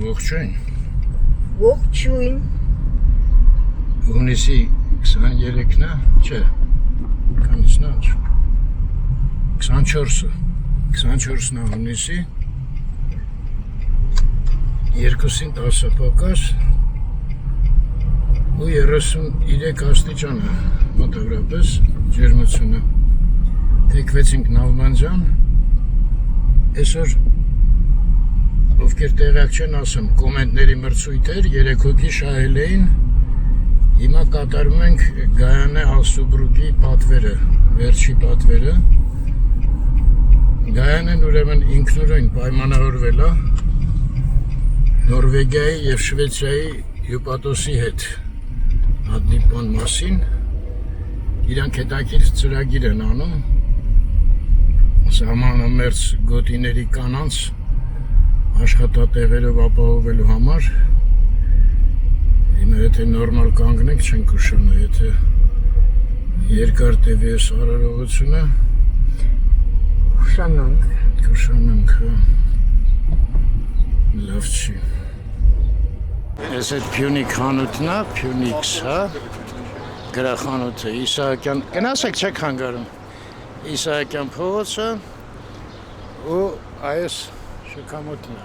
Ողջույն։ Ողջույն։ Հունիսի 23-ն է, չէ։ Քանիսն է։ 24-ը։ 24-ն է հունիսի։ 2-ին 10 պակաս ու 33 աստիճան է մոտավորապես ջերմությունը։ Թեքվեցինք Նալբանդյան։ Այսօր ովքեր տեղյակ չեն ասեմ, կոմենտների մրցույթեր 3 հոգի շահել էին։ Հիմա կատարում ենք Գայանե Ասուբրուկի պատվերը, վերջի պատվերը։ Գայանեն ուրեմն ինքնուրույն պայմանավորվել է Նորվեգիայի եւ Շվեյցարիայի հյուպատոսի հետ հանդիպման մասին։ Իրանք հետաքրքիր ծրագիր են անում սահմանամերձ գոտիների կանանց աշխատատեղերով ապահովելու համար։ Հիմա եթե նորմալ կանգնենք չենք ուշանա, եթե երկար տևի այս արարողությունը ուշանանք, լավ չի։ Այս այդ Փյունիկ խանութն է, Փյունիքս, հա, գրախանութը, Իսահակյան, գնացեք չեք հանգարում, Իսահակյան փողոցը ու այս շքամուտն է,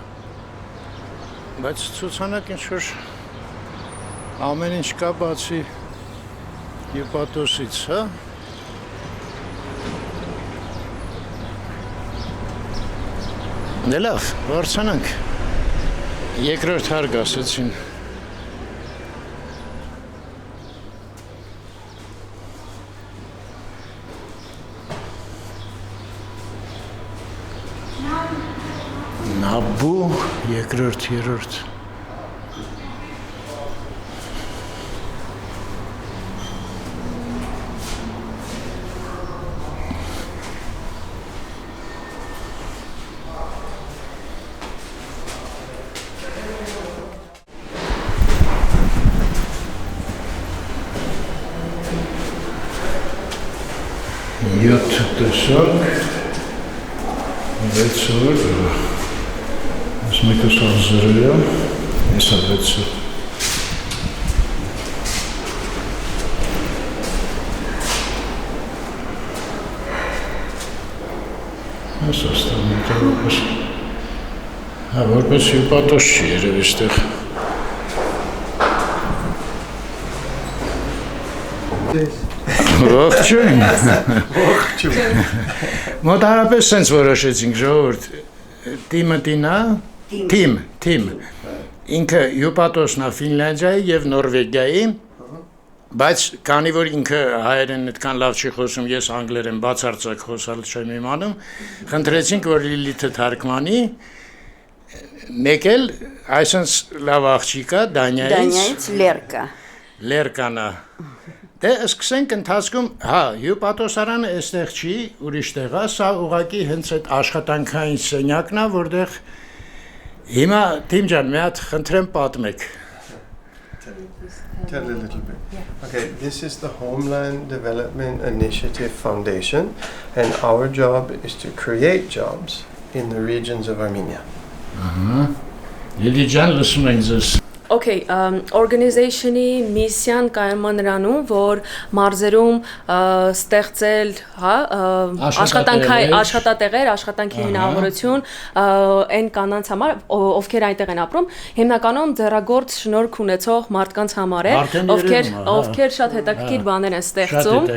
բայց ցուցանակ ինչ-որ ամեն ինչ կա բացի հյուպատոսից, հա։ Դե լավ, վարձանանք, երկրորդ հարկ ասեցին։ Նաբու, երկրորդ, երրորդ։ Յոթ տեսակ, 6 օր, այս մեկը սաղ զրել է, եսա 6 օր։ Այս աստանիտ է որպես, հա, որպես հյուպատոս չի երև իստեղ։ Ողջույն։ Ողջույն։ Մոտարապես սենց որոշեցինք ժողովուրդ, թիմը տինա, թիմ, ինքը հյուպատոսն է Ֆինլանդիայի և Նորվեգիայի, բայց քանի որ ինքը հայերեն այդքան լավ չի խոսում, ես անգլերեն բացարձակ խոսալ չեմ իմանում, խնդրեցինք, որ Լիլիթը թարգմանի, մեկ էլ այսպես լավ աղջիկ է Դանիայից Լերկան է։ Դե սկսենք ընթացքում, հա, հյուպատոսարանը այստեղ չի, ուրիշ տեղ է, սա ուղղակի հենց այդ աշխատանքային սենյակն է, որտեղ հիմա Թիմ ջան, մի հատ խնդրեմ պատմեք։ Tell a little bit. Okay, this is the Homeland Development Initiative Foundation, and our job is to create jobs in the regions of Armenia. Լիլի ջան, լսում ենք ձեզ։ Okay, organization-ի միսիան կայանում է նրանում, որ մարզերում ստեղծել, հա, աշխատատեղեր, աշխատանքի հնարավորություն այն կանանց համար, ովքեր այնտեղ են ապրում, հիմնականում ձեռագործ շնորհք ունեցող մարդկանց համար է, ովքեր շատ հետաքրքիր բաներ են ստեղծում։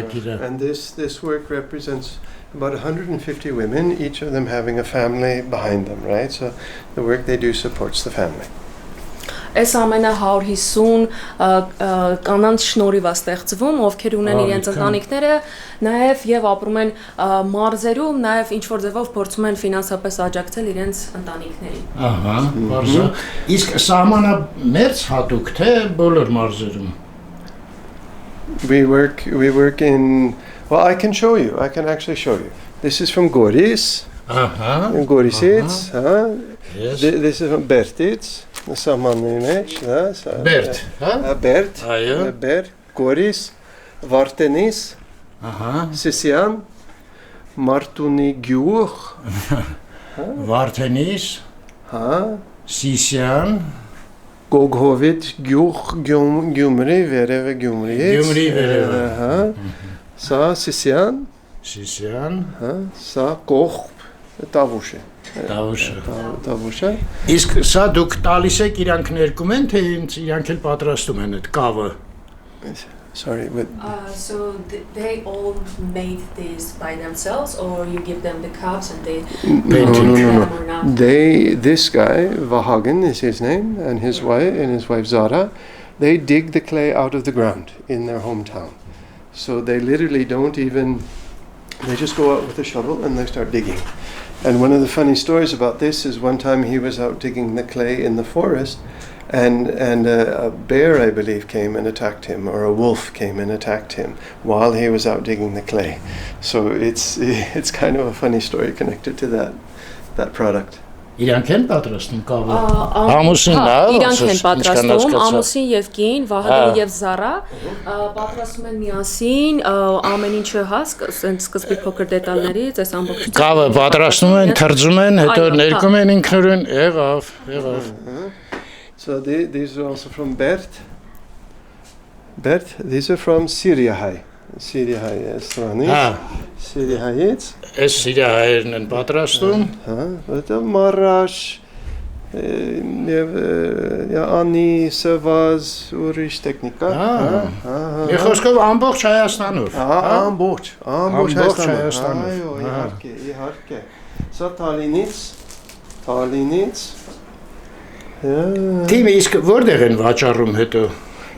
And this work represents about 150 women, each of them having a family behind them, right? So the work they do supports the family. Այս ամենը 150 կանանց շնորհիվ է ստեղծվում, ովքեր ունեն իրենց ընտանիքները, նաև եւ ապրում են մարզերում, նաև ինչ որ ձևով փորձում են ֆինանսապես աջակցել իրենց ընտանիքներին։ Ահա, բարձր։ Իսկ սահմանամերձ հատուկ թե բոլոր մարզերում։ We work in, well, I can actually show you. This is from Goris. Gorisits, yes. This is from Bertits. Samanlı image, Bert, ha? Bert, Bert, Goris, Vartenis, Sisian, Martuni Gyuch, Vartenis, Հա Սիսյան, Գոգհովիտ Գյումրի վերևը Գյումրիից Գյումրի վերևը։ Հա Սա Սիսյան Սիսյան, հա Սա Կողբ Տավուշը Տավուշը։ Իսկ սա դուք տալիս եք իրանք ներկում են, թե իրանք էլ պատրաստում են այդ կավը։ Sorry but So they all made this by themselves, or you give them the cups and they no. This guy Vahagen is his name, and his wife Zara, they dig the clay out of the ground in their hometown. So they literally they just go out with a shovel and they start digging. And one of the funny stories about this is one time he was out digging the clay in the forest, and a bear, I believe, came and attacked him, or a wolf came and attacked him while he was out digging the clay. So it's kind of a funny story connected to that product. Իրանք են պատրաստում կավը։ Ամուսինն է, իրանք են պատրաստում, ամուսին եւ կին, Վահագն եւ Զարա, պատրաստում են միասին, ամեն ինչը ասենց սկզբի փոքր դետալներից, այս ամբողջ կավը պատրաստում են, թրջում են, հետո ներկում են ինքնուրույն, եղավ։ So these are also from Bert. These are from Syria. Syria Syria Այս Սիրիայերն են պատրաստում։ Դա մարաշ Անի Սևազ ուրիշ տեխնիկա։ Մի խոսքով ամբողջ Հայաստանով։ Ամբողջ Հայաստանով։ Այո, իհարկե։ Սա Տալինից։ Թիմը իսկ որտեղ են վաճառում հետո։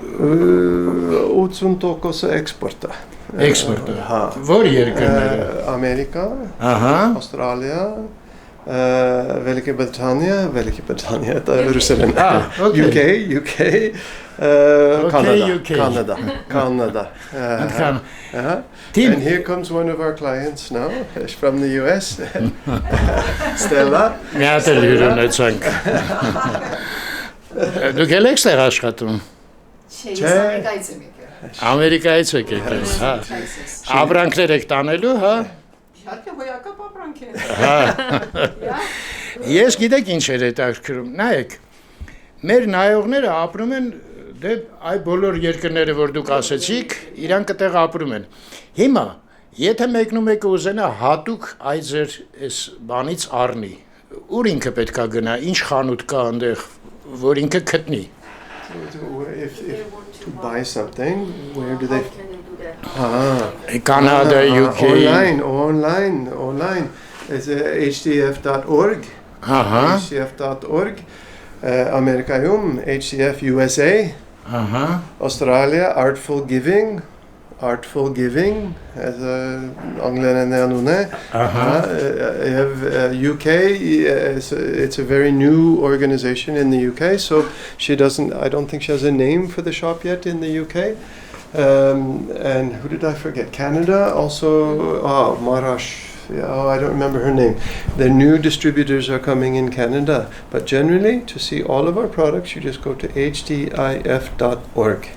80% էքսպորտը։ Էքսպորտը։ Որ երկրները։ Ամերիկա, Ավստրալիա, Великая Британия, это Русалин. UK, Canada. And here comes one of our clients now, from the US, Stella. Դուք եք ստեղ աշխատում։ Ամերիկայից եք եկել, հա։ Ապրանքներ եք տանելու, հա։ Իհարկե հոյակապ ապրանք է։ Ես գիտեք ինչ էր հետաքրքրում, նայեք։ Մեր նայողները ապրում են դե այ բոլոր երկրները, որ դուք ասեցիք, իրանք այդտեղ ապրում են։ Հիմա, եթե մեկնում եք ուզենա հատուկ այ ձեր այս բանից առնի, ուր ինքը պետքա գնա, ինչ խանութ կա այնտեղ, որ ինքը գտնի։ If to buy something, where do they? Canada, UK. Online. It's HDIF.org. HDIF.org. Amerikayum, HDF USA. Australia, Artful Giving. As Angleterre. You have UK. It's a very new organization in the UK. So I don't think she has a name for the shop yet in the UK. And who did I forget? Canada also. Marash. I don't remember her name. The new distributors are coming in Canada. But generally, to see all of our products, you just go to hdif.org.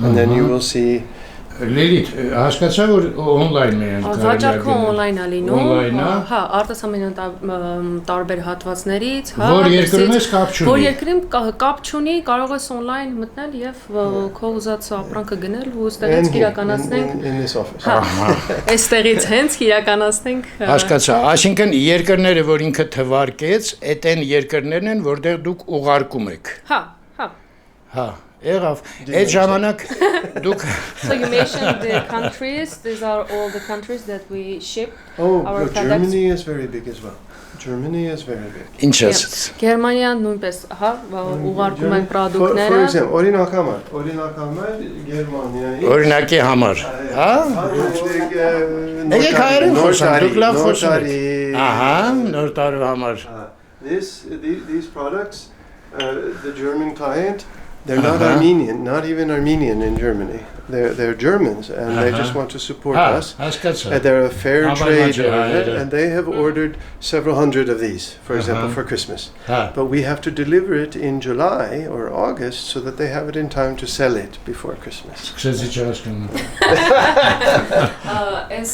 And then you will see. Լիլիթ, հասկացա որ on-line են կարելի։ Վաճառքը on-line է լինում։ Հա, արտասահմանյան տարբեր հատվածներից, հա։ Որ երկրում ես կապ չունի։ Որ երկրում կապ չունի, կարող ես on-line մտնել եւ քո ուզած ապրանքը գնել ու ստեղից իրականացնենք։ In this office. Հա։ Այստեղից հենց իրականացնենք։ Հասկացա, այսինքն երկրները, որ ինքը թվարկեց, այդ այն երկրներն են, որտեղ դուք ուղարկում եք։ Հա։ Եղավ, այդ ժամանակ դուք So you mentioned the countries, these are all the countries that we ship our products. Germany is very big as well. Ինչպես Գերմանիան նույնպես, հա, ուղարկում են պրոդուկտները։ For example, օրինակ համար Գերմանիայի օրինակի համար, հա։ Եկեք հայերեն խոսանք, դուք լավ խոսում եք։ Ահա, նոր տարվա համար։ These products, the German client, they're not Armenian, not even Armenian in Germany. They're Germans, and they just want to support us. Հասկացա։ They're a fair trade, Nalbandyan, and they have ordered several hundred of these, for example, for Christmas. But we have to deliver it in July or August so that they have it in time to sell it before Christmas. Սկսեցի չհասկանում։ Այս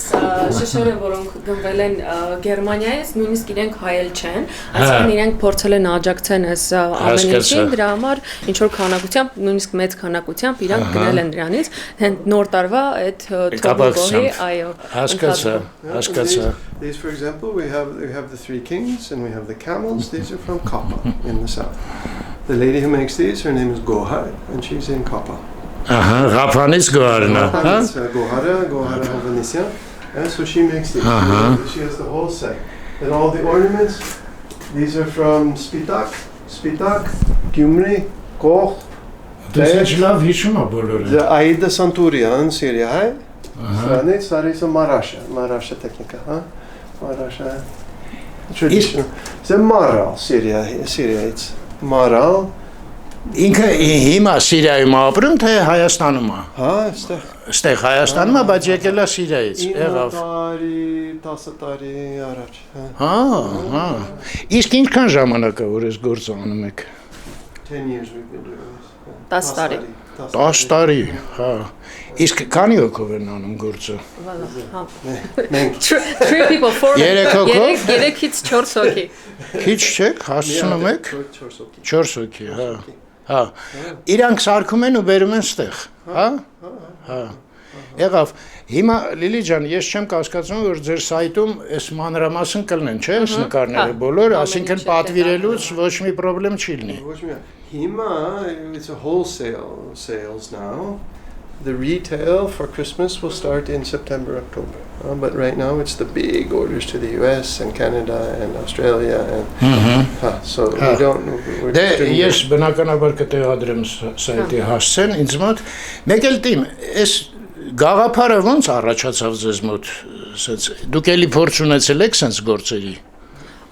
շշերը, որոնք գնվել են Գերմանիայից, նույնիսկ իրենք հայել չեն, այսինքն իրենք փորձել են աջակցեն այս ամեն ինչին, դրա համար ինչ որ քանակությամբ, նույնիսկ մեծ քանակությամբ իրանք գնել են դրանից, հենց նոր տարվա այդ թողուկոհի, այո, հասկացա։ These, for example, we have the three kings and we have the camels. These are from Kapa in the south. The lady who makes these, her name is Gohar, and she's in Kapa. Ղափանից գոհարն է, հա։ Gohara Hovanesyan. And so she makes these. She has the whole set. And all the ornaments, these are from Spitak, Gyumri, Koch. Դες լավ հիշում ա բոլորը։ The Aida Santurian, Syria, hai? Stranit, Sarisa Marasha technica, huh? Marasha. Traditional. The Maral, Syria, it's Maral. Ինքը հիմա Սիրիայում ապրում թե Հայաստանում է։ Հա, այստեղ։ Այստեղ Հայաստանում է, բայց եկել է Սիրիայից, եղավ։ 10 տարի առաջ, հա։ Իսկ ինչքան ժամանակ է որ այս գործը անում եք։ 10 years we've been doing this. 10 տարի։ 10 տարի, հա։ Իսկ քանի հոգով են անում գործը։ Մենք 3 people, 4 3-ից 4 հոգի։ Քիչ չեք, հասցնում եք։ 4 հոգի, հա։ Հա։ Իրանք սարքում են ու բերում են ստեղ, հա։ Հա։ Եղավ։ Հիմա Լիլի ջան, ես չեմ կասկածում, որ ձեր սայթում այս մանրամասն կլինեն, չէ՞, այս նկարները բոլոր, ասինքն պատվիրելուց ոչ մի խնդրեմ չի լինի։ Հիմա it's a wholesale sales now. The retail for Christmas will start in September, October. But right now it's the big orders to the US and Canada and Australia and so we don't we're Yes, բնականաբար կտեղադրեմ սայթի հասցեն ինձ մոտ։ Մեկ էլ տիմ, այս գաղափարը ոնց առաջացավ ձեզ մոտ, ասած դուք էլի փորձ ունեցել եք sense գործերի։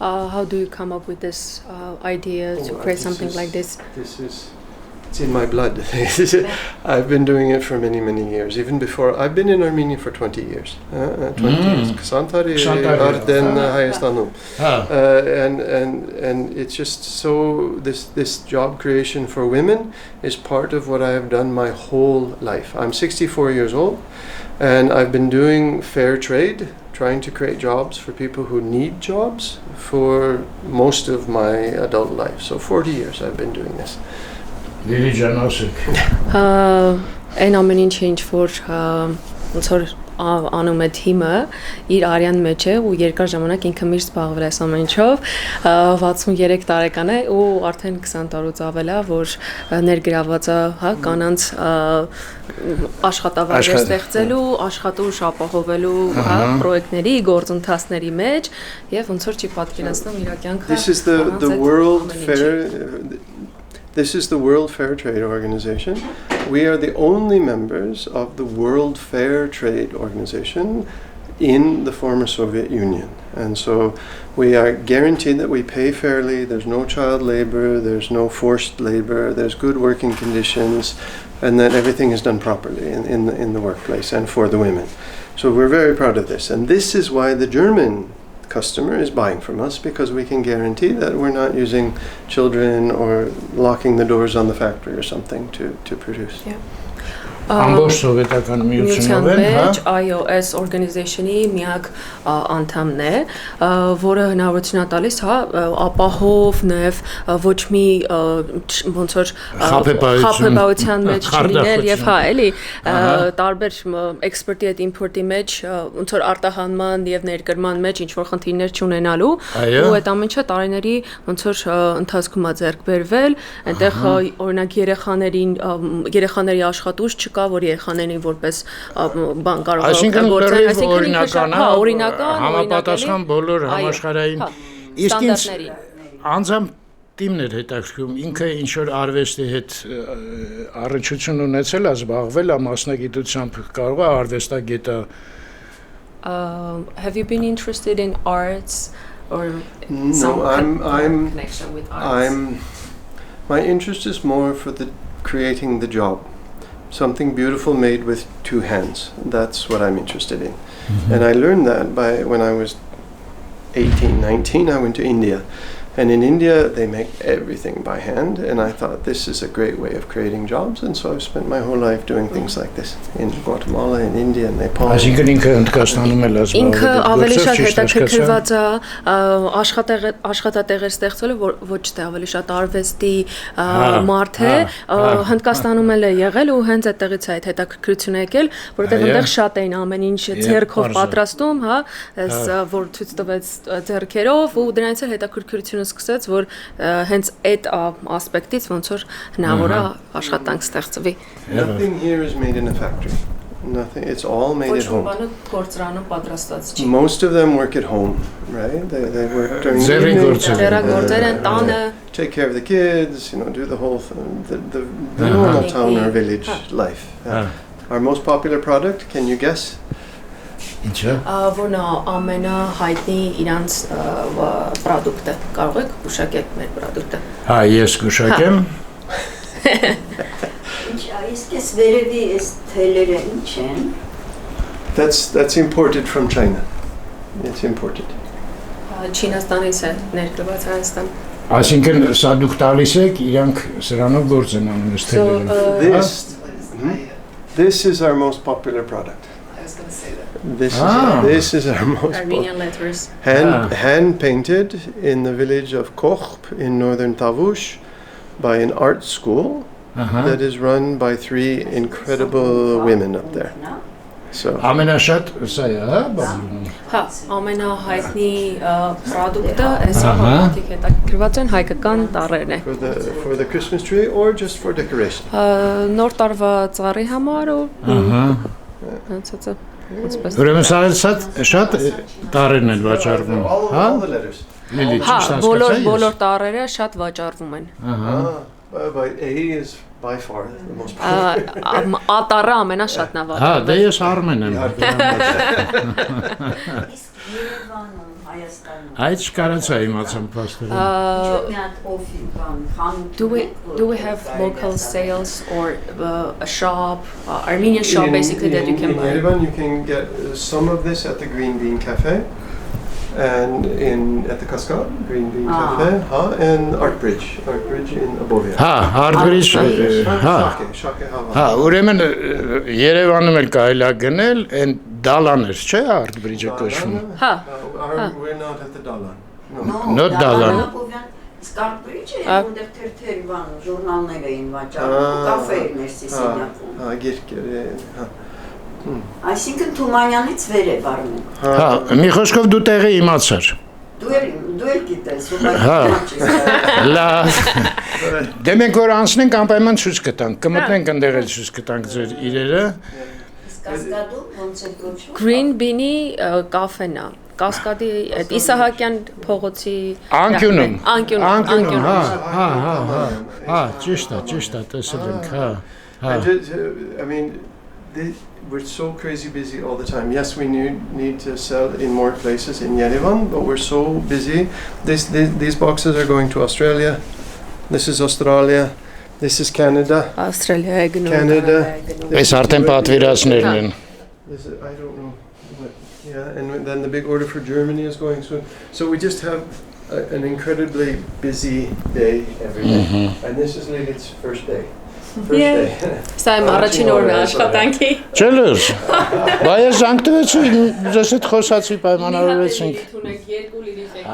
How do you come up with this idea to create something like this? It's in my blood. I've been doing it for many years. Even before, I've been in Armenia for 20 years. 20 years. Ksantari Arden Hayastanu. And it's just so this job creation for women is part of what I have done my whole life. I'm 64 years old, and I've been doing fair trade, trying to create jobs for people who need jobs for most of my adult life. So 40 years I've been doing this. Լիլի ջան, ասեք։ Այն ամեն ինչ ինչ որ ոնց որ անում է թիմը իր արյան մեջ է ու երկար ժամանակ ինքը միշտ զբաղվել է այս ամեն ինչով 63 տարեկան է ու արդեն 20 տարուց ավել է որ ներգրաված է հա կանանց աշխատավայր ստեղծելու աշխատուժ ապահովելու հա պրոյեկտների գործընթացների մեջ եւ ոնց որ չի պատկերացնում իր կյանքը This is the World Fair This is the World Fair Trade Organization. We are the only members of the World Fair Trade Organization in the former Soviet Union. And so we are guaranteed that we pay fairly, there's no child labor, there's no forced labor, there's good working conditions, and that everything is done properly in the workplace and for the women. So we're very proud of this. And this is why the German customer is buying from us, because we can guarantee that we're not using children or locking the doors on the factory or something to produce. Yeah. Ամբողջ սովետական միությունով են, հա։ Այո, այս օրգանիզացիոնի միակ անդամն է, որը հնարավորություն է տալիս, հա, ապահով նաև ոչ մի ոնց որ խաբեբայության մեջ չլինել եւ հա, էլի տարբեր էքսպորտի հետ իմպորտի մեջ ոնց որ արտահանման եւ ներկրման մեջ ինչ որ խնդիրներ չունենալու ու այդ ամենը տարիների ոնց որ ընթացքում է ձեռք բերվել, այնտեղ օրինակ երեխաների աշխատուժ կա որ երեխաներին որպես բան կարող է գործել, այսինքն օրինական, համապատասխան բոլոր համաշխարհային իսկ ինձ անձամբ թիմներ հետաքրքրում ինքը ինչ որ արվեստի հետ առնչություն ունեցել է զբաղվել է մասնագիտությամբ կարող է արվեստագետը Have you been interested in arts or I'm connection with arts? my interest is more for creating the job. something beautiful made with two hands. That's what I'm interested in. And I learned that when I was 18, 19, I went to India. And in India, they make everything by hand. And I thought this is a great way of creating jobs. And so I've spent my whole life doing things like this in Guatemala, in India, and Nepal. Այսինքն ինքը Հնդկաստանում էլ ասում ինքը ավելի շատ հետաքրքրված է աշխատատեղեր ստեղծելու, ոչ թե ավելի շատ արվեստի մարդ է, Հնդկաստանում էլ է եղել ու հենց այդտեղից է այդ հետաքրքրությունը եկել, որովհետև այնտեղ շատ էին ամեն ինչ ձեռքով պատրաստում, հա, այս որ ցույց տվեց ձեռքերով ու դրանից էլ հետաքրքրությունը սկսեց, որ հենց այդ ասպեկտից ոնց որ հնարավոր է աշխատանք ստեղծվի։ Nothing here is made in a factory. Nothing. It's all made at home. Most of them work at home, right? They work during the evening. Take care of the kids, do the whole thing, the normal town or village life. Our most popular product, can you guess? Ինչա։ Որն է ամենահայտնի իրանց պրոդուկտը։ Կարող եք գուշակել մեր պրոդուկտը։ Հա, ես գուշակեմ։ Ինչ այսպես վերևի այս թելերը ինչ են։ That's imported from China. It's imported. Չինաստանից է ներկրված Հայաստան։ Այսինքն սա դուք տալիս եք, իրանք սրանով գործ են անում այս թելերը։ This is our most popular product. I was going to say that. This is our most Armenian letters. Hand painted in the village of Koch in northern Tavush by an art school that is run by 3 incredible women up there. So ամենաշատ սա է, հա, բաղում։ Հա, ամենահայտնի պրոդուկտը այսա մարդիկ հետաքրքրված են հայկական տառերն է։ For the Christmas tree or just for decoration? Նոր տարվա ծառի համար ու հացածը։ Ուրեմն սա շատ տառերն են վաճառվում, հա։ Լիլի, ճիշտ հասկացա։ Բոլոր տառերը շատ վաճառվում են։ But A is by far the most popular. Ատառը ամենաշատն է վաճառվում։ Հա, դե ես Արմեն եմ։ Այդ կարծա իմացամ փաստորեն։ Do we have local sales or a shop, Armenian shop basically that you can buy? In Yerevan you can get some of this at the Green Bean Cafe. And at the Cascade, Green Bean Cafe, and Art Bridge in Abovia. Art Bridge, ուրեմն Երևանում էլ կարելի է գնել, այն դալաներ, չէ, Art Bridge-ը կոչվում։ We're not at the Dalan. Not Dalan. Art Bridge-ը որտեղ թերթեր բան, ժուրնալներ էին վաճառում, կաֆեներ Սիսիանիայում։ Գիրքեր, Այսինքն Թումանյանից վեր է վարում։ Հա, մի խոսքով դու տեղը իմացար։ Դու էլ գիտես, ուղղակի։ Լավ։ Դե մենք որ անցնենք անպայման ցույց կտանք, կմտնենք այնտեղ էլ ցույց կտանք ձեր իրերը։ Կասկադում ոնց է կոչվում։ Green Bean-ի կաֆեն է։ Կասկադի այդ Իսահակյան փողոցի անկյունում, հա, ճիշտ է, տեսել ենք, հա։ I mean, we're so crazy busy all the time. Yes, we need to sell in more places in Yerevan, but we're so busy. These boxes are going to Australia. This is Australia. This is Canada. Australia, Canada. Այս արդեն պատվիրացներն են։ I don't know. Yeah, and then the big order for Germany is going soon. So we just have an incredibly busy day every day. And this is Lilith's first day. Սա իմ առաջին օրն է աշխատանքի։ Չելուր։ Բայց զանգտվեցի, ես հետ խոսացի պայմանավորվեցինք։ Երկու Լիլիթ եք։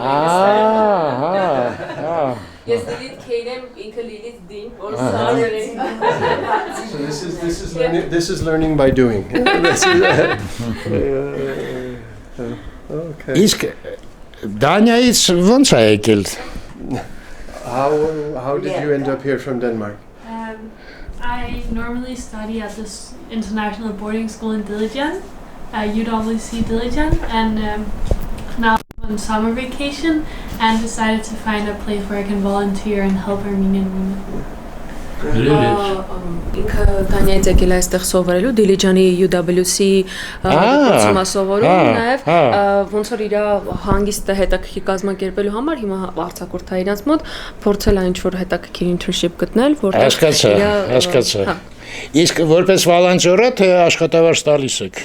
Հա։ Ես Լիլիթ Քեյրեմ, ինքը Լիլիթ Դին, որ սարերը։ So this is learning by doing. Okay. Իսկ Դանիայից ո՞նց է եկել։ How did you end up here from Denmark? I normally study at this international boarding school in Dilijan, UWC Dilijan, and now I'm on summer vacation and decided to find a place where I can volunteer and help Armenian women. Ինքը Դանիայից եկել է այստեղ սովորելու Դիլիջանի UWC դպրոցում սովորում, նաև ոնց որ իր հանգիստը հետաքրքիր կազմակերպելու համար հիմա արձակուրդ է իրանց մոտ փորձել է ինչ-որ հետաքրքիր internship գտնել, որտեղ հասկացա։ Իսկ որպես վոլոնտյոր թե աշխատավարձ տալիս եք։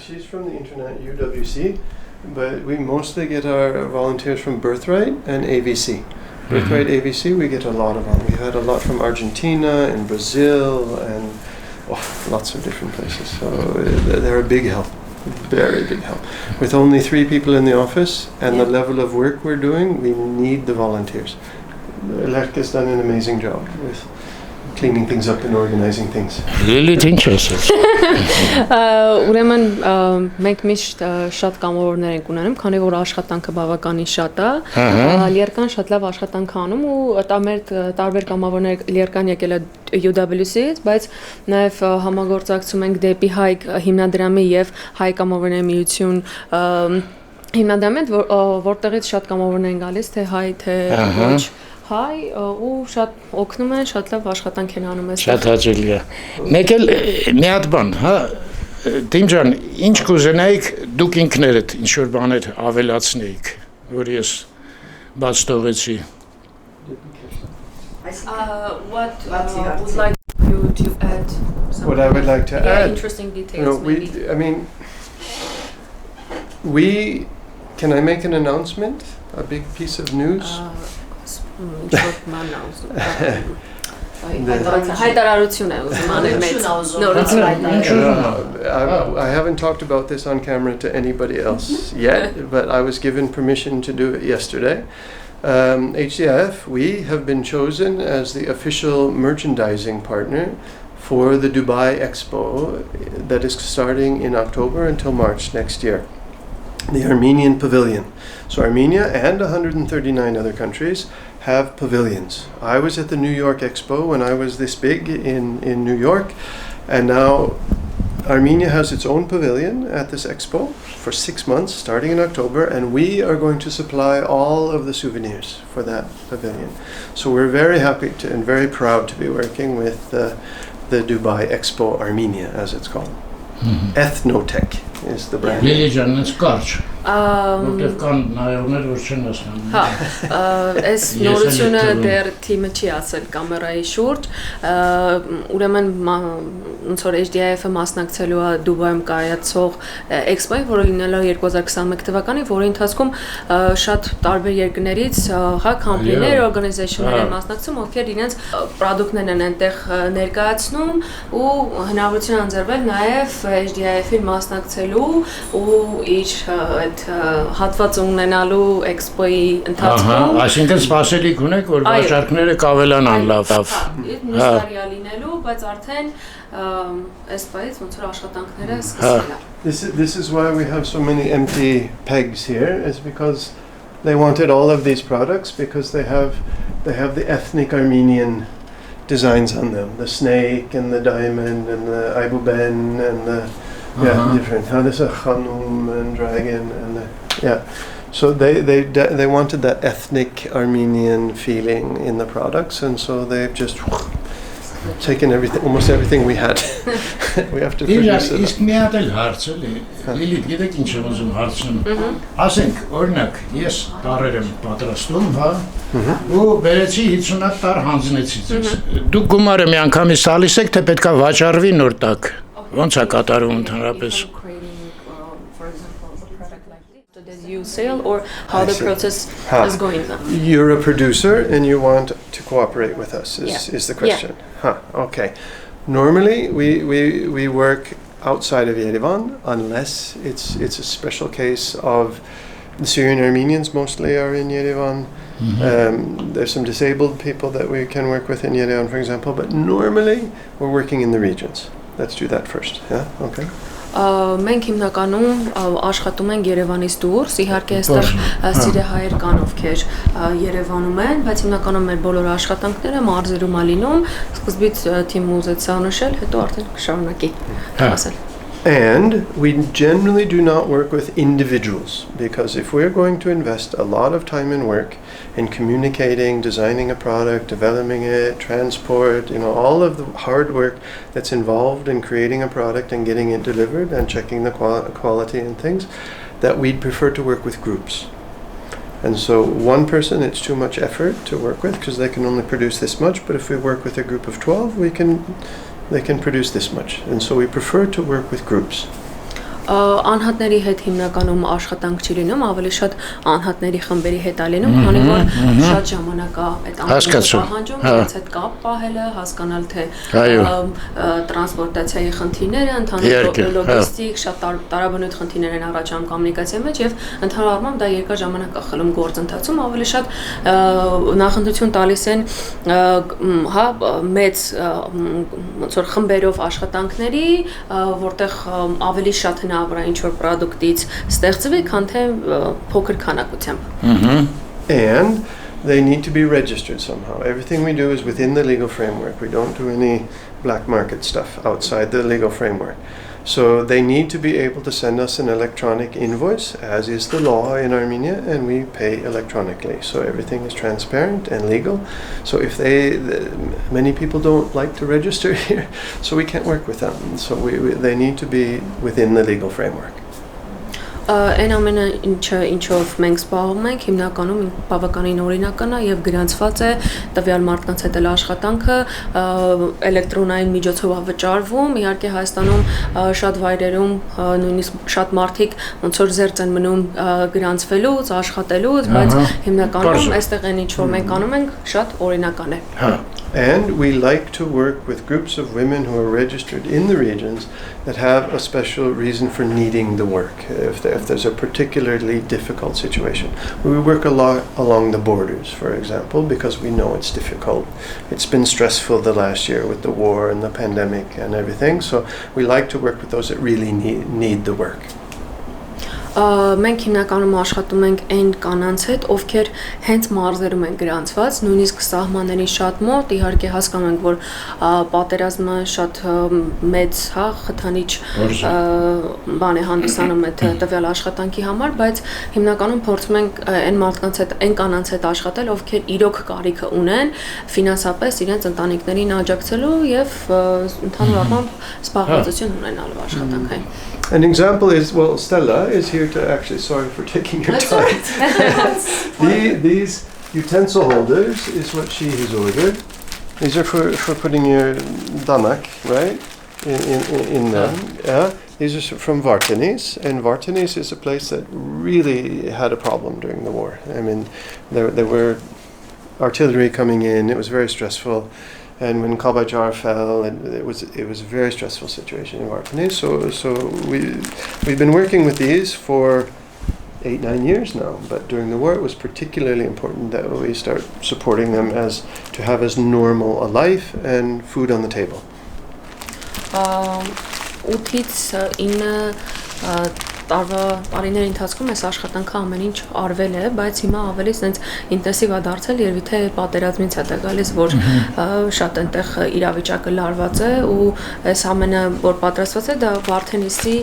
She's from the internet UWC, but we mostly get our volunteers from Birthright and AVC. Birthright AVC, we get a lot of them. We had a lot from Argentina and Brazil and lots of different places. So they're a big help, very big help. With only 3 people in the office and the level of work we're doing, we need the volunteers. Lerka's done an amazing job with cleaning things up and organizing things. Really interesting. Ուրեմն մենք միշտ շատ կամավորներ ենք ունենում, քանի որ աշխատանքը բավականին շատ է։ Լիերկան շատ լավ աշխատանք անում ու մեր տարբեր կամավորներ Լիերկան եկել է UWC-ից, բայց նաև համագործակցում ենք դեպի հայ հիմնադրամի եւ հայ կամավորների միություն հիմնադրամի, որտեղից շատ կամավորներ են գալիս, թե հայ, թե ոչ հայ ու շատ օգնում են, շատ լավ աշխատանք են անում այստեղ։ Շատ հաճելի է։ Մեկ էլ մի հատ բան, հա, Դիմ ջան, ինչ կուզենայիք դուք ինքներդ ինչ որ բաներ ավելացնեիք, որ ես բաց թողեցի։ What would like you to add? What I would like to add, interesting details. Can I make an announcement? A big piece of news? I haven't talked about this on camera to anybody else yet, but I was given permission to do it yesterday. HDIF, we have been chosen as the official merchandising partner for the Dubai Expo that is starting in October until March next year. The Armenian Pavilion. So Armenia and 139 other countries have pavilions. I was at the New York Expo when I was this big in New York, and now Armenia has its own pavilion at this expo for 6 months starting in October, and we are going to supply all of the souvenirs for that pavilion. So we're very happy and very proud to be working with the Dubai Expo Armenia, as it's called. Ethnotech is the brand. Լիլիջան, it's կարճ։ Որտեղ կան նայողներ, որ չեն հասկանում։ Այս նորությունը դեռ թիմը չի ասել կամերայի շուրջ, ուրեմն ոնց որ HDIF-ը մասնակցելու է Դուբայում կայացող էքսպոյին, որը լինելու է 2021 թվականին, որի ընթացքում շատ տարբեր երկրներից հա կամպանիներ, օրգանիզացիաներ են մասնակցում, ովքեր իրենց պրոդուկտներն են այնտեղ ներկայացնում ու հնարավորություն ընձեռվել նաև HDIF-ին մասնակցելու ու իր հատված ունենալու էքսպոյի ընթացքում այսինքն սպասելիք ունեք որ վաճառքները կավելանան լավ նստարիա լինելու բայց արդեն այս պայից ոնց որ աշխատանքները սկսվել է This is why we have so many empty pegs here is because they wanted all of these products because they have the ethnic Armenian designs on them, the snake and the diamond and the ibuben and the different. How there's a khanum and dragon and so they wanted that ethnic Armenian feeling in the products, and so they've just taken everything, almost everything we had. We have to produce it. Իսկ մի հատ էլ հարց էլի, Լիլիթ, գիտեք ինչ եմ ուզում հարցնում։ Ասենք, օրինակ, ես տարեր եմ պատրաստում, հա, ու բերեցի 50 տար հանձնեցի ձեզ։ Դուք գումարը մի անգամից տալիս եք, թե պետքա վաճառվի նոր տակ։ Ոնց է կատարվում ընդհանրապես։ Did you sell or how the process is going on? You're a producer and you want to cooperate with us is the question. Okay. Normally we work outside of Yerevan unless it's a special case of the Syrian Armenians mostly are in Yerevan. There's some disabled people that we can work with in Yerevan, for example, but normally we're working in the regions. Let's do that first. Okay. Մենք հիմնականում աշխատում ենք Երևանից դուրս, իհարկե այստեղ սիրահայեր կան, ովքեր Երևանում են, բայց հիմնականում մեր բոլոր աշխատանքները մարզերում է լինում, սկզբից թիմը ուզեց սա նշել, հետո արդեն կշարունակի ասել։ And we generally do not work with individuals, because if we're going to invest a lot of time and work in communicating, designing a product, developing it, transport, all of the hard work that's involved in creating a product and getting it delivered and checking the quality and things, that we'd prefer to work with groups. And so one person, it's too much effort to work with because they can only produce this much, but if we work with a group of 12, they can produce this much. And so we prefer to work with groups. Անհատների հետ հիմնականում աշխատանք չի լինում, ավելի շատ անհատների խմբերի հետ է լինում, քանի որ շատ ժամանակ է այդ ամենը պահանջում, իրենց հետ կապ պահելը, հասկանալ թե տրանսպորտացիայի խնդիրները, ընդհանուր լոգիստիկ, շատ տարաբնույթ խնդիրներ են առաջանում կոմունիկացիայի մեջ եւ ընդհանուր առմամբ դա երկար ժամանակ է խլում գործընթացում, ավելի շատ նախընտրություն տալիս են մեծ ոնց որ խմբերով աշխատանքների, որտեղ ավելի շատ վրա ինչ-որ պրոդուկտից ստեղծվի, քան թե փոքր քանակությամբ. And they need to be registered somehow. Everything we do is within the legal framework. We don't do any black market stuff outside the legal framework. So they need to be able to send us an electronic invoice, as is the law in Armenia, and we pay electronically. So everything is transparent and legal. So if many people don't like to register here, so we can't work with them. So they need to be within the legal framework. Այն ամենը ինչով մենք զբաղվում ենք, հիմնականում բավականին օրինական է եւ գրանցված է տվյալ մարդկանց հետ աշխատանքը էլեկտրոնային միջոցով վճարվում, իհարկե Հայաստանում շատ վայրերում նույնիսկ շատ մարդիկ ոնց որ զերծ են մնում գրանցվելուց, աշխատելուց, բայց հիմնականում այստեղ այն ինչ որ մենք անում ենք, շատ օրինական է. And we like to work with groups of women who are registered in the regions that have a special reason for needing the work. If there's a particularly difficult situation, we work a lot along the borders, for example, because we know it's difficult. It's been stressful the last year with the war and the pandemic and everything. So we like to work with those that really need the work. Մենք հիմնականում աշխատում ենք այն կանանց հետ, ովքեր հենց մարզերում են գրանցված, նույնիսկ սահմանների շատ մոտ, իհարկե հասկանում ենք, որ պատերազմը շատ մեծ խթանիչ բան է հանդիսանում այդ տվյալ աշխատանքի համար, բայց հիմնականում փորձում ենք այն կանանց հետ աշխատել, ովքեր իրոք կարիքը ունեն ֆինանսապես իրենց ընտանիքներին աջակցելու եւ ընդհանուր առմամբ զբաղվածություն ունենալու աշխատանքային. An example is, well, Stella is here to actually, sorry for taking your time. These utensil holders is what she has ordered. These are for putting your damak, right, in them. Yeah. These are from Vartanis, and Vartanis is a place that really had a problem during the war. I mean, there were artillery coming in, it was very stressful. And when Kabajar fell, it was a very stressful situation in Vartanis. So we've been working with these for 8-9 years now. But during the war, it was particularly important that we start supporting them to have as normal a life and food on the table. 8-ից 9 տարվա տարիների ընթացքում այս աշխատանքը ամեն ինչ արվել է, բայց հիմա ավելի sense ինտենսիվ է դարձել, երբ թե պատերազմից է գալիս, որ շատ այնտեղ իրավիճակը լարված է ու այս ամենը որ պատրաստված է դա Վարդենիսի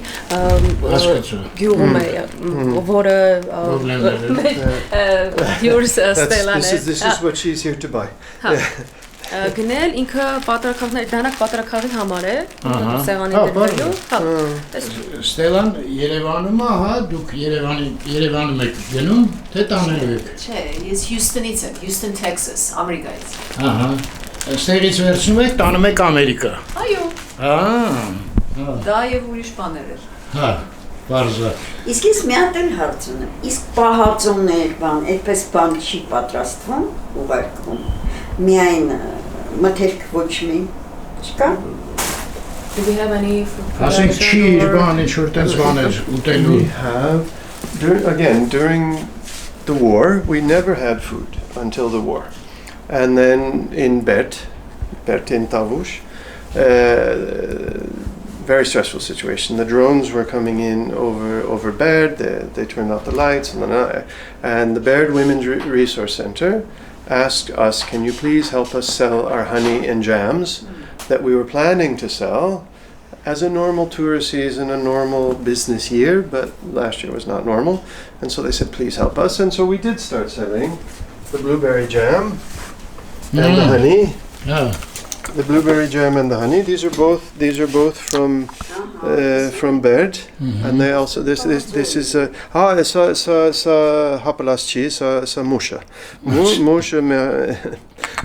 գյուղում է, որը yours Stella. This is what she's here to buy. Գնել ինքը պատրակաղներ դանակ պատրակաղի համար է սեղանի դրվելու Ստելան Երևանում է, հա, դուք Երևանում եք գնում, թե տանելու եք։ Չէ, ես Հյուսթոնից եմ, Houston, Texas, Ամերիկայից։ Ահա։ Ստեղից վերցնում եք, տանում եք Ամերիկա։ Այո։ Դա եւ ուրիշ բաներ էր։ Հա, բարձր։ Իսկ ես մի հատ էլ հարց ունեմ։ Իսկ պահածոներ բան, այդպես բան չի պատրաստվում, ուղարկվում։ Միայն մթերք ոչ մի չկա։ Do we have any Ասենք չիր բան, ինչ-որ տենց բաներ ուտելու։ We have, during the war, we never had food until the war. And then in Bert in Tavush, very stressful situation. The drones were coming in over Baird, they turned out the lights, and the Baird Women's Resource Center asked us, can you please help us sell our honey and jams that we were planning to sell as a normal tourist season, a normal business year, but last year was not normal. And so they said, please help us. And so we did start selling the blueberry jam and the honey. Yeah. The blueberry jam and the honey. These are both from Berd, and they also this is sa hapalaschi sa musha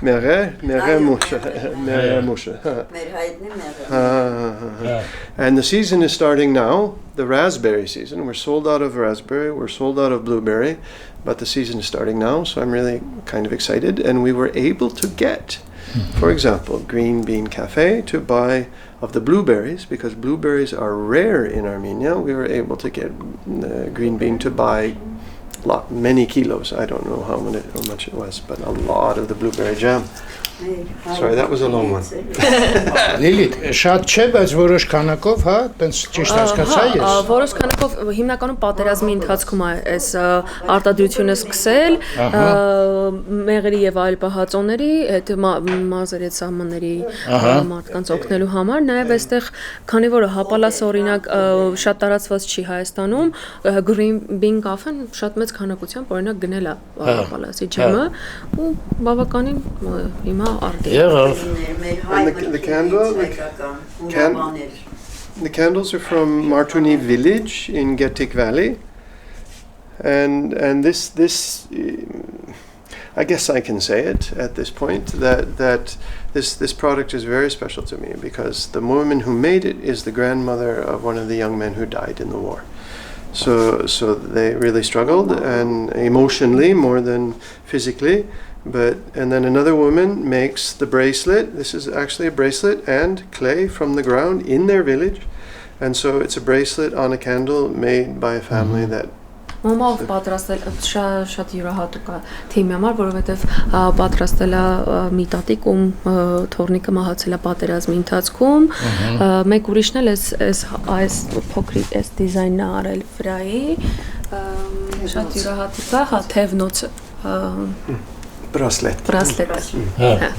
mere musha. And the season is starting now. The raspberry season. We're sold out of raspberry. We're sold out of blueberry, but the season is starting now. So I'm really kind of excited, and we were able to get. For example, Green Bean Cafe to buy of the blueberries, because blueberries are rare in Armenia. We were able to get Green Bean to buy many kilos. I don't know how much it was, but a lot of the blueberry jam. Sorry, that was a long one. Լիլիթ, շատ չէ, բայց որոշ քանակով, հա, տենց ճիշտ հասկացա ես։ Որոշ քանակով հիմնականում պատերազմի ընթացքում է այս արտադրությունը սկսել, մեղրի եւ այլ պահածոների, այդ մարզերի սահմանների մարդկանց օգնելու համար, նաեւ այստեղ, քանի որ հապալասը օրինակ շատ տարածված չի Հայաստանում, Green Bean Cafe-ն շատ մեծ քանակությամբ օրինակ gնել է հապալասի ջեմը ու բավականին հիմա Եղավ։ And the candles are from Martuni village in Geghecik Valley, and this I guess I can say it at this point that this product is very special to me, because the woman who made it is the grandmother of one of the young men who died in the war. So they really struggled, and emotionally more than physically. And then another woman makes the bracelet. This is actually a bracelet and clay from the ground in their village, and so it's a bracelet on a candle made by a family that. Մամա պատրաստել շատ յուրահատուկ է թիմի համար, որովհետև պատրաստել է մի տատիկ, ում թորնիկը մահացել է պատերազմի ընթացքում, մեկ ուրիշն էլ այս փոքրիկ այս դիզայնն է արել վրայի, շատ յուրահատուկ է, հա թևնոց Bracelet. Bracelet. Yeah.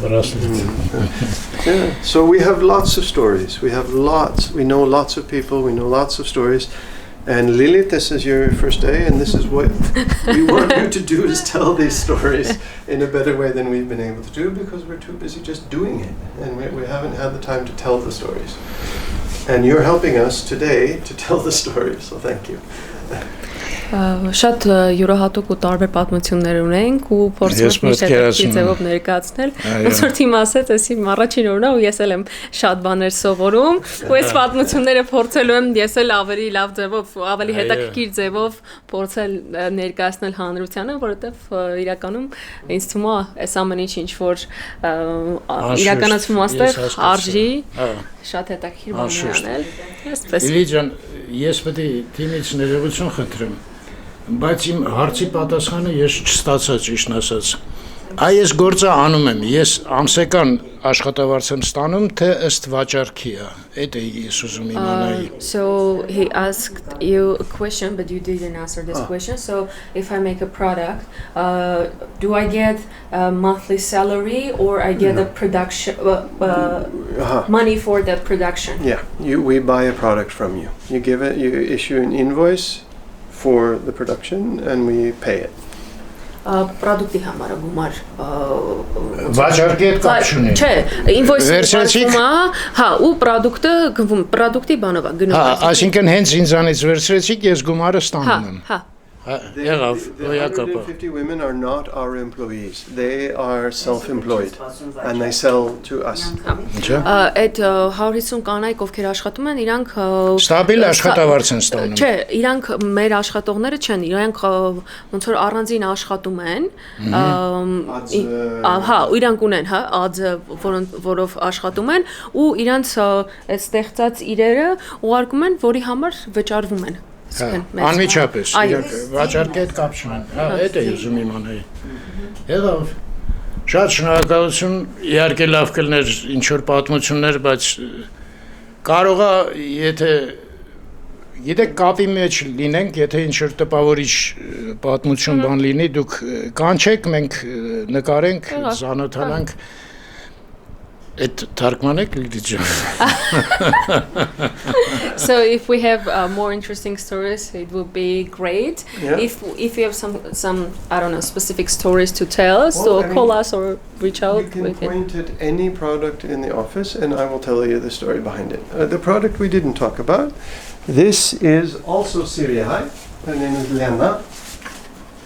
So we have lots of stories. We know lots of people. We know lots of stories. And Lilith, this is your first day, and this is what we want you to do, is tell these stories in a better way than we've been able to do, because we're too busy just doing it, and we haven't had the time to tell the stories. And you're helping us today to tell the stories, so thank you. Շատ յուրահատուկ ու տարբեր պատմություններ ունենք ու փորձում ենք միշտ հետաքրքիր ձևով ներկայացնել։ Ոնց որ թիմը ասեց, էսի առաջին օրն է ու ես էլ եմ շատ բաներ սովորում, ու այս պատմությունները փորձելու եմ ես էլ ավելի լավ ձևով, ավելի հետաքրքիր ձևով փորձել ներկայացնել հանրությանը, որովհետև իրականում ինձ թվում է այս ամեն ինչ որ իրականացվում աստեղ արժի շատ հետաքրքիր բաներ անել։ Այսպես։ Իլի ջան, ես պետք է թիմից ներողություն խնդրեմ, բայց իմ հարցի պատասխանը ես չստացա, ճիշտն ասած։ Այս գործը անում եմ, ես ամսական աշխատավարձ եմ ստանում, թե ըստ վաճառքի է։ Այդ է ես ուզում իմանալ։ So he asked you a question, but you didn't answer this question. So if I make a product, do I get a monthly salary, or I get a production money for the production? Yeah, we buy a product from you. You issue an invoice for the production, and we pay it. Product-ի համար գումար վաճառքի հետ կապ չունի։ Չէ, invoice-ը վաճառվում է, հա, ու product-ը գնվում, product-ի բանով է գնում։ Հա, այսինքն հենց ինձանից վերցրեցիք, ես գումարը ստանում եմ։ Հա, The 150 women are not our employees. They are self-employed, and they sell to us. Այդ 150 կանայք, ովքեր աշխատում են, իրանք ստաբիլ աշխատավարձ են ստանում։ Չէ, իրանք մեր աշխատողները չեն, իրանք ոնց որ առանձին աշխատում են։ Հա, իրանք ունեն, հա, ածը, որով աշխատում են, ու իրանք այդ ստեղծած իրերը ուղարկում են, որի համար վճարվում են։ Անմիջապես, վաճառքի հետ կապ չունեն։ Հա, այդ է ուզում իմանալ։ Եղավ։ Շատ շնորհակալություն, իհարկե լավ կլներ ինչ որ պատմություններ, բայց կարող է, եթե գիտեք կապի մեջ լինենք, եթե ինչ որ տպավորիչ պատմություն բան լինի, դուք կանչեք, մենք նկարենք, զանոթանանք։ It Tarkmanek religion. So if we have more interesting stories, it would be great. Yeah. If you have some I don't know specific stories to tell us, Well, so I mean, call us or reach out. You can point at any product in the office and I will tell you the story behind it. The product we didn't talk about, this is also Syriahai. Her name is Lena.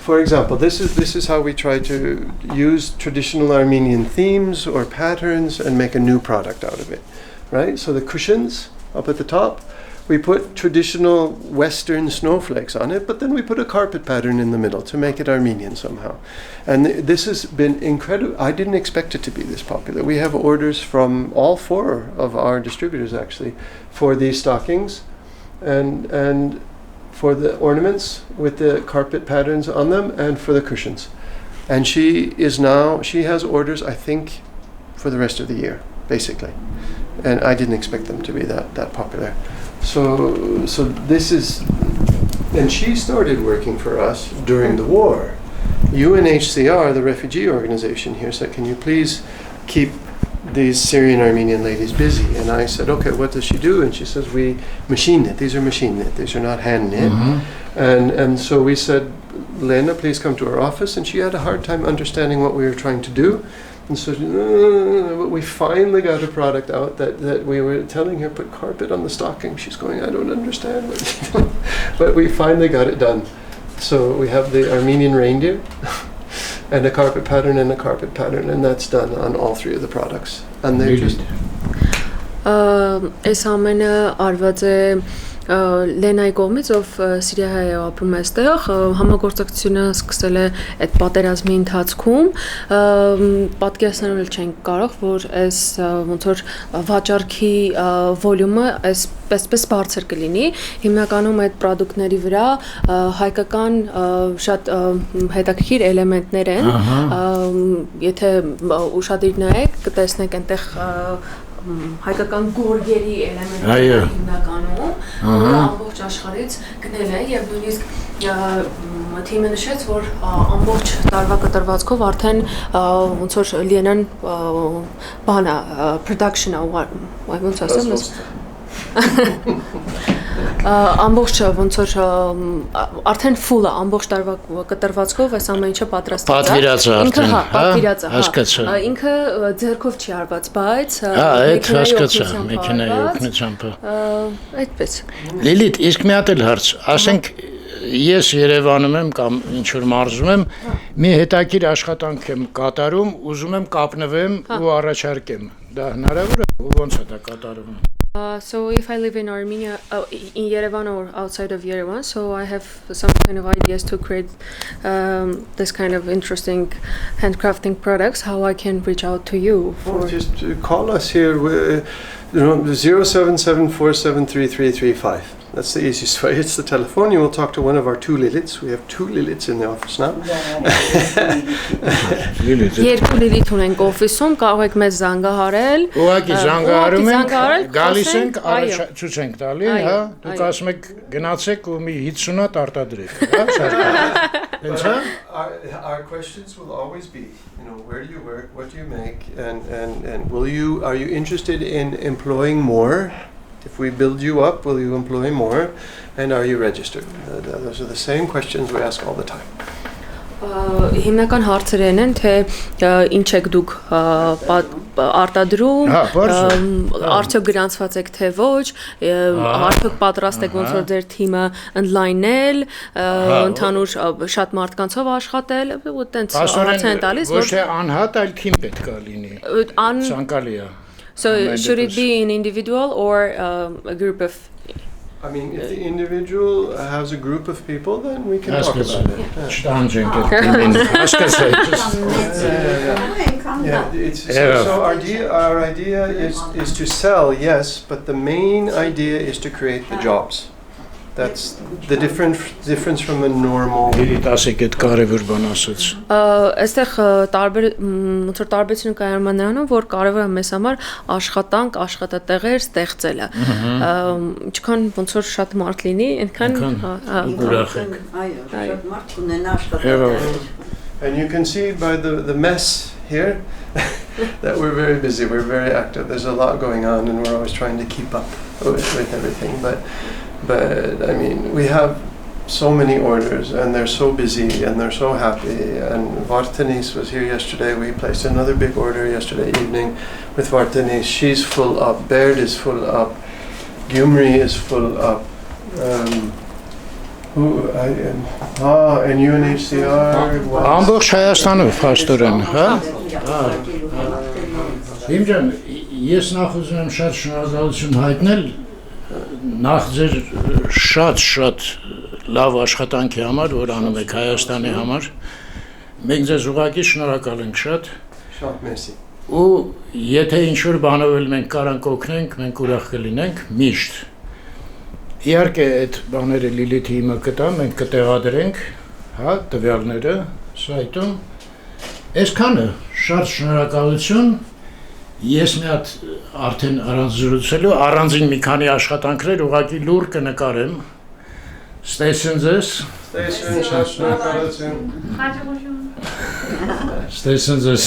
For example, this is how we try to use traditional Armenian themes or patterns and make a new product out of it, right? So the cushions up at the top, we put traditional Western snowflakes on it, but then we put a carpet pattern in the middle to make it Armenian somehow. And this has been incredible. I didn't expect it to be this popular. We have orders from all 4 of our distributors actually for these stockings and for the ornaments with the carpet patterns on them and for the cushions. And she has orders, I think, for the rest of the year, basically. And I didn't expect them to be that popular. So this is, and she started working for us during the war. UNHCR, the refugee organization here, said, can you please keep these Syrian Armenian ladies busy? And I said, okay, what does she do? And she says, we machine knit. These are machine knit. These are not hand knit. And so we said, Lena, please come to our office. And she had a hard time understanding what we were trying to do. And so we finally got a product out that we were telling her, put carpet on the stocking. She's going, I don't understand. But we finally got it done. So we have the Armenian reindeer and a carpet pattern and a carpet pattern, and that's done on all 3 of the products. And they're just... Այս ամենը արված է Լենայի կողմից, ով Սիրիայի ապրում է այստեղ, համագործակցությունը սկսել է այդ պատերազմի ընթացքում, պատկերացնել չենք կարող, որ այս ոնց որ վաճառքի վոլյումը այսպես բարձր կլինի, հիմնականում այդ պրոդուկտների վրա հայկական շատ հետաքրքիր էլեմենտներ են, եթե ուշադիր նայեք, կտեսնեք այնտեղ հայկական գորգերի էլեմենտներ հիմնականում, որը ամբողջ աշխարհից գնել է եւ նույնիսկ թիմը նշեց, որ ամբողջ տարվա կտրվածքով արդեն ոնց որ Լենան բանա production-ը ոնց ասեմ ամբողջ ոնց որ արդեն full-ը ամբողջ տարվա կտրվածքով այս ամեն ինչը պատրաստված է։ Պատվիրած է, հասկացա։ Ինքը ձեռքով չի արված, բայց այդ հասկացա, մեքենայի օգնությամբ։ Այդպես։ Լիլիթ, իսկ մի հատ էլ հարց, ասենք ես Երևանում եմ կամ ինչ որ մարզում եմ, մի հետաքրքիր աշխատանք եմ կատարում, ուզում եմ կապնվեմ ու առաջարկեմ։ Դա հնարավոր է, ու ոնց է դա կատարվում։ So if I live in Armenia, in Yerevan or outside of Yerevan, so I have some kind of ideas to create this kind of interesting handcrafting products, how I can reach out to you. Just call us here, 07747733335. That's the easiest way. It's the telephone. You will talk to one of our 2 Liliths. We have 2 Liliths in the office now. Երկու Lilith ունենք օֆիսում, կարող եք մեզ զանգահարել։ Ուղղակի զանգահարում ենք, գալիս ենք, ցույց ենք տալի, հա, դուք ասում եք գնացեք ու մի 50 հատ արտադրեք, հա, Our questions will always be, where do you work, what do you make, and are you interested in employing more? If we build you up, will you employ more? And are you registered? Those are the same questions we ask all the time. Հիմնական հարցերն են, թե ինչ եք դուք արտադրում, արդյոք գրանցված եք թե ոչ, արդյոք պատրաստ եք ոնց որ ձեր թիմը ընդլայնել, ընդհանուր շատ մարդկանցով աշխատել, ու տենց հարց են տալիս, որ ոչ թե անհատ, այլ թիմ պետք է լինի։ Ցանկալի է։ So should it be an individual or a group of? I mean, if the individual has a group of people, then we can talk about it. So our idea is to sell, yes, but the main idea is to create the jobs. That's the difference from a normal. Այստեղ տարբերությունը կայանում է նրանում, որ կարևոր է մեզ համար աշխատանք, աշխատատեղեր ստեղծելը։ Ինչքան ոնց որ շատ մարդ լինի, այնքան ուրախ ենք։ Այո, շատ մարդ ունենա աշխատատեղեր։ And you can see by the mess here that we're very busy, we're very active. There's a lot going on, and we're always trying to keep up with everything. But I mean, we have so many orders, and they're so busy, and they're so happy. And Vartanis was here yesterday. We placed another big order yesterday evening with Vartanis. She's full up. Baird is full up. Gyumri is full up. And UNHCR was... Ամբողջ Հայաստանով փաստորեն, հա? Իմ ջան, ես նախ ուզում եմ շատ շնորհակալություն հայտնել նախ ձեր շատ լավ աշխատանքի համար, որ անում եք Հայաստանի համար։ Մենք ձեզ ուղղակի շնորհակալ ենք շատ։ Շատ մերսի։ Ու եթե ինչ-որ բանով էլ մենք կարանք օգնենք, մենք ուրախ կլինենք միշտ։ Իհարկե այդ բաները Լիլիթի իմը կտամ, մենք կտեղադրենք, հա, տվյալները սայթում։ Այսքանը շատ շնորհակալություն։ Ես մի հատ արդեն առանց զրուցելու առանձին մի քանի աշխատանքներ ուղղակի լուր կնկարեմ։ Ստեսին ձեզ։ Ստեսին, շատ շնորհակալություն։ Հաջողություն։ Ստեսին ձեզ։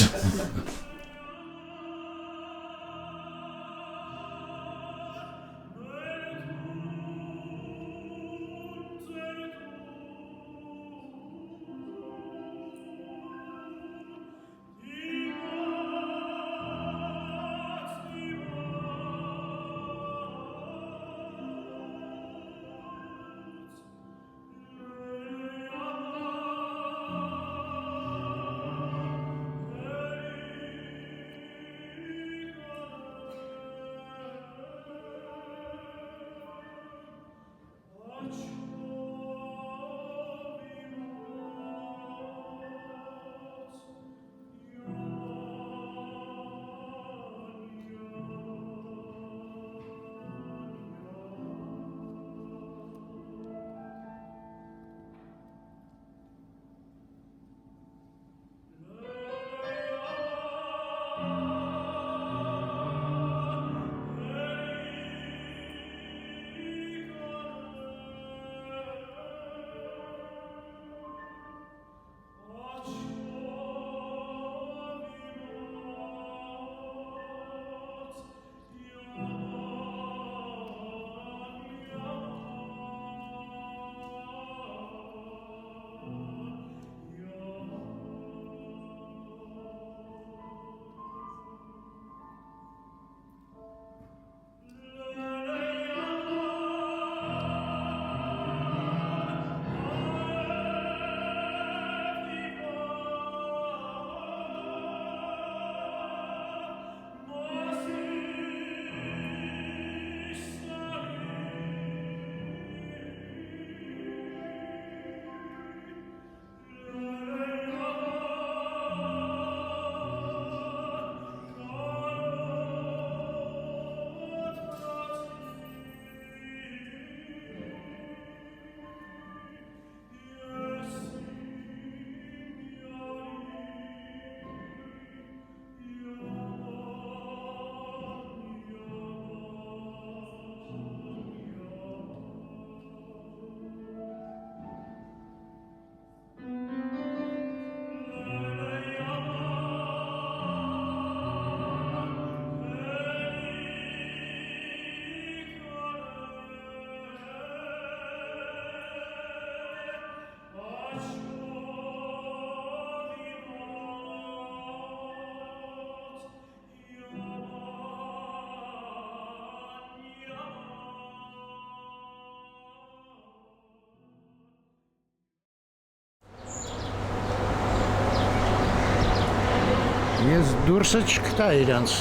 Ես դուրսը չկտա իրանց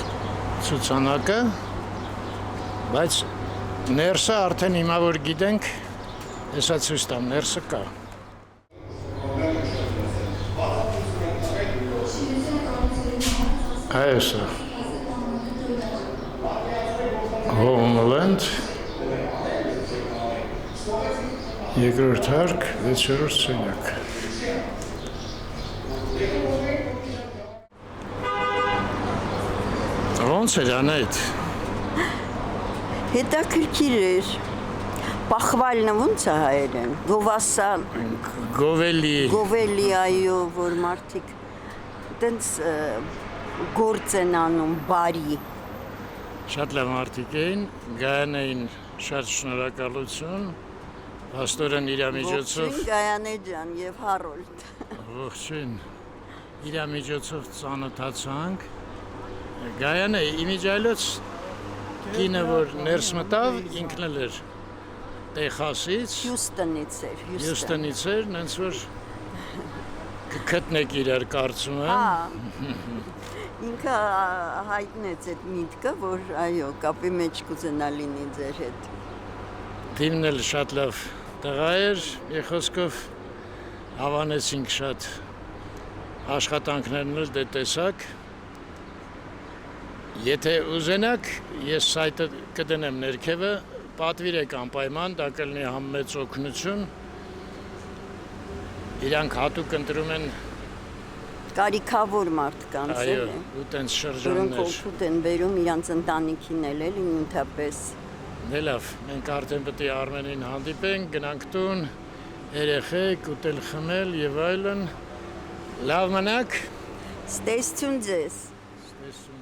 ցուցանակը, բայց ներսը արդեն հիմա որ գիտենք, հեսա ցույց տամ, ներսը կա։ Այսա Homeland երկրորդ հարկ 6-րդ սենյակ։ Ոնց էր անետ։ Հետաքրքիր էր։ Պախվալնը ոնց է հայերեն։ Գովասան։ Գովելի։ Գովելի այո, որ մարդիկ տենց գործ են անում բարի։ Շատ լավ մարդիկ էին, Գայանային շատ շնորհակալություն, Աստորեն իր միջոցով Ողջույն Գայանե ջան եւ Հարոլդ։ Ողջույն իր միջոցով ծանոթացանք։ Գայանե իմիջայլոց կինը որ ներս մտավ ինքն էլ էր Տեխասից, Հյուստնից էր, նենց որ կգտնեք իրար կարծում եմ։ Ինքը հայտնեց այդ միտքը, որ այո, կապի մեջ կուզենա լինի ձեր հետ։ Թիմն էլ շատ լավ տղա էր, մի խոսքով հավանեցինք շատ աշխատանքներն էլ դե տեսակ։ Եթե ուզենաք, ես սայթը կդնեմ ներքևը, պատվիրեք անպայման, դա կլինի համեծ օգնություն։ Իրանք հատուկ ընտրում են Կարիքավոր մարդկանց այո, ու տենց շրջաններ։ Որոնք օգուտ են բերում իրանց ընտանիքին էլ էլի նույնպես։ Դե լավ, մենք արդեն պետք է Արմենին հանդիպենք, գնանք տուն, երեխեք, ուտել խմել եւ այլն։ Լավ մնաք։ Ստեսություն ձեզ։ Ստեսություն